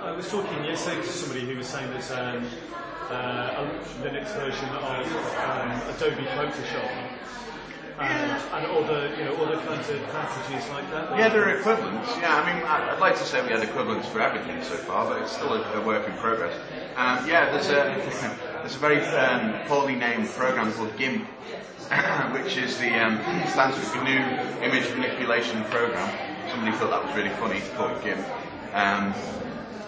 I was talking yesterday to somebody who was saying there's a Linux version of Adobe Photoshop and other kinds of packages like that. Yeah, there are equivalents. Yeah, I mean, I'd like to say we had equivalents for everything so far, but it's still a work in progress. Yeah, there's a very poorly named program called GIMP, which is stands for GNU Image Manipulation Program. Somebody thought that was really funny to call it GIMP.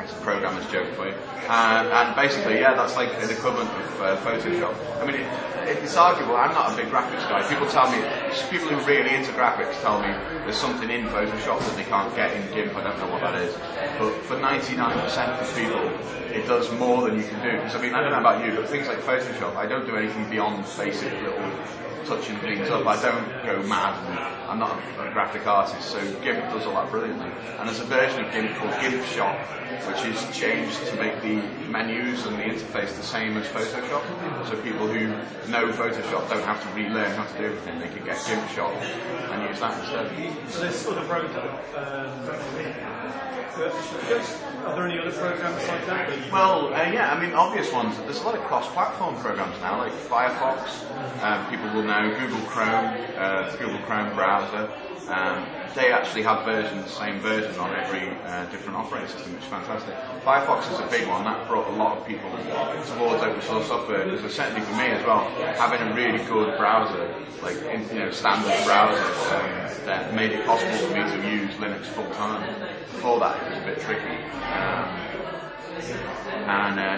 It's a programmer's joke for you. And basically, yeah, that's like an equivalent of Photoshop. I mean, it's arguable. I'm not a big graphics guy. People who are really into graphics tell me there's something in Photoshop that they can't get in GIMP. I don't know what that is. But for 99% of people, it does more than you can do. Because, I mean, I don't know about you, but things like Photoshop, I don't do anything beyond basic little touching things up. I don't go mad, and I'm not a graphic artist, so GIMP does all that brilliantly. And there's a version of GIMP called GIMP Shop, which is changed to make the menus and the interface the same as Photoshop. So people who know Photoshop don't have to relearn how to do everything. They can get GIMP Shop and use that instead. So there's other programs. Are there any other programs like that? Well, yeah, I mean, obvious ones. There's a lot of cross-platform programs now, like Firefox. People will know Google Chrome browser. They actually have the same version on every different operating system, which is fantastic. Firefox is a big one. That brought a lot of people towards open source software, because certainly for me as well, having a really good browser, like standard browser, that made it possible for me to use Linux full time. Before that, it was a bit tricky.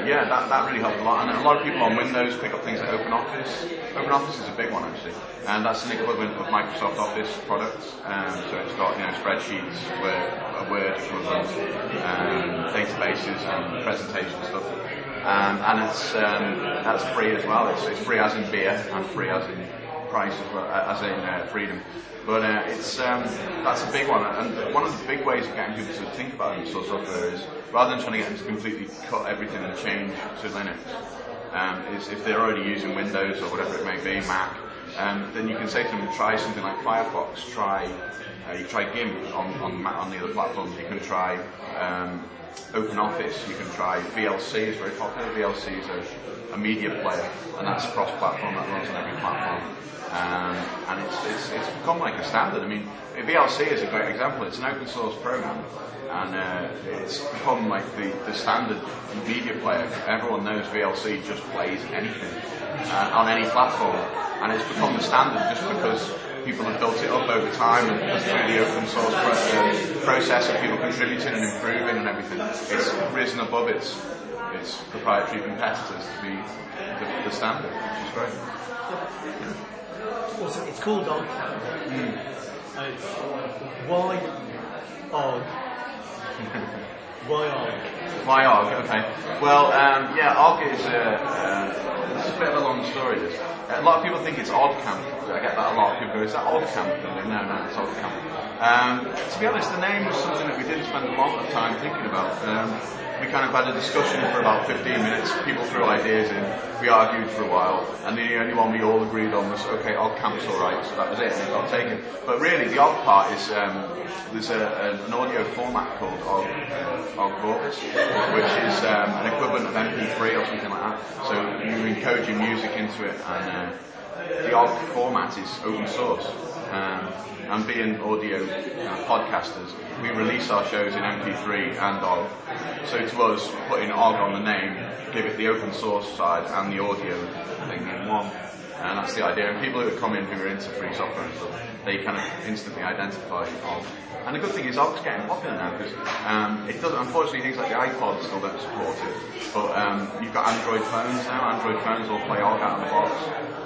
Yeah, that really helped a lot. And a lot of people on Windows pick up things like OpenOffice. OpenOffice is a big one, actually, and that's an equivalent of Microsoft Office products. So it's got spreadsheets, Word equivalent, databases, and presentation stuff. And that's free as well. It's free as in beer and free as in price as well, as in freedom. But that's a big one, and one of the big ways of getting people to think about open source software is, rather than trying to get them to completely cut everything and change to Linux, is if they're already using Windows or whatever it may be, Mac, then you can say to them, try something like Firefox, you try GIMP on the other platforms, you can try OpenOffice, you can try VLC, is very popular. VLC is a media player, and that's cross-platform, that runs on every platform. And it's become like a standard. I mean, VLC is a great example. It's an open source program, and it's become like the standard media player. Everyone knows VLC just plays anything on any platform, and it's become the standard just because people have built it up over time, and because through the open source process of people contributing and improving and everything, it's risen above its proprietary competitors to be the standard, which is great. Yeah. Also, it's called Oggcamp. Why Ogg? Why Ogg? Why Ogg? Okay. Well, yeah, Ogg is it's a bit of a long story. A lot of people think it's Oggcamp. I get that a lot. People go, "Is that Oggcamp?" No, it's Oggcamp. To be honest, the name was something that we didn't spend a lot of time thinking about. We kind of had a discussion for about 15 minutes. People threw ideas in. We argued for a while, and the only one we all agreed on was, okay, Oggcamp's all right. So that was it, and it got taken. But really, the Ogg part is there's an audio format called Ogg Vorbis, which is an equivalent of MP3 or something like that. So you encode your music into it, and the Ogg format is open source. And being audio podcasters, we release our shows in MP3 and Ogg. So to us, putting Ogg on the name, give it the open source side and the audio thing in one. And that's the idea. And people who come in who are into free software and stuff, they kind of instantly identify Ogg. And the good thing is Ogg's getting popular now, because it doesn't, unfortunately, things like the iPod still don't support it. But you've got Android phones now. Android phones will play Ogg out of the box.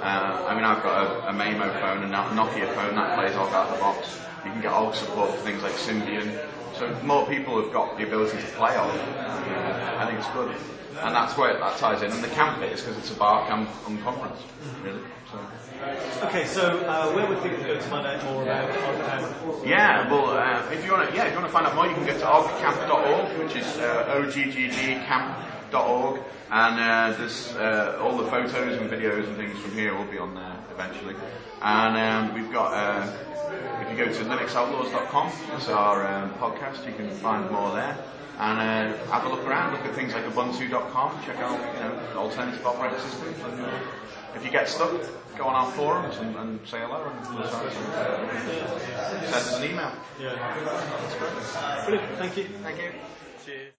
I mean, I've got a Maimo phone and a Nokia phone that plays Ogg out of the box. You can get Ogg support for things like Symbian. So more people have got the ability to play Ogg. I think it's good. And that's where that ties in. And the camp bit is because it's a bar camp and conference, really. So. Okay, so where would people go to find out more about Oggcamp? Yeah, well, if you want to find out more, you can go to Oggcamp.org, which is OGGCamp.org, and there's all the photos and videos and things from here will be on there. eventually. And we've got, if you go to linuxoutlaws.com, that's our podcast, you can find more there. And have a look around, look at things like ubuntu.com, check out, alternative operating systems. And if you get stuck, go on our forums and say hello and send us an email. Yeah, that's great. Brilliant, thank you. Thank you. Cheers.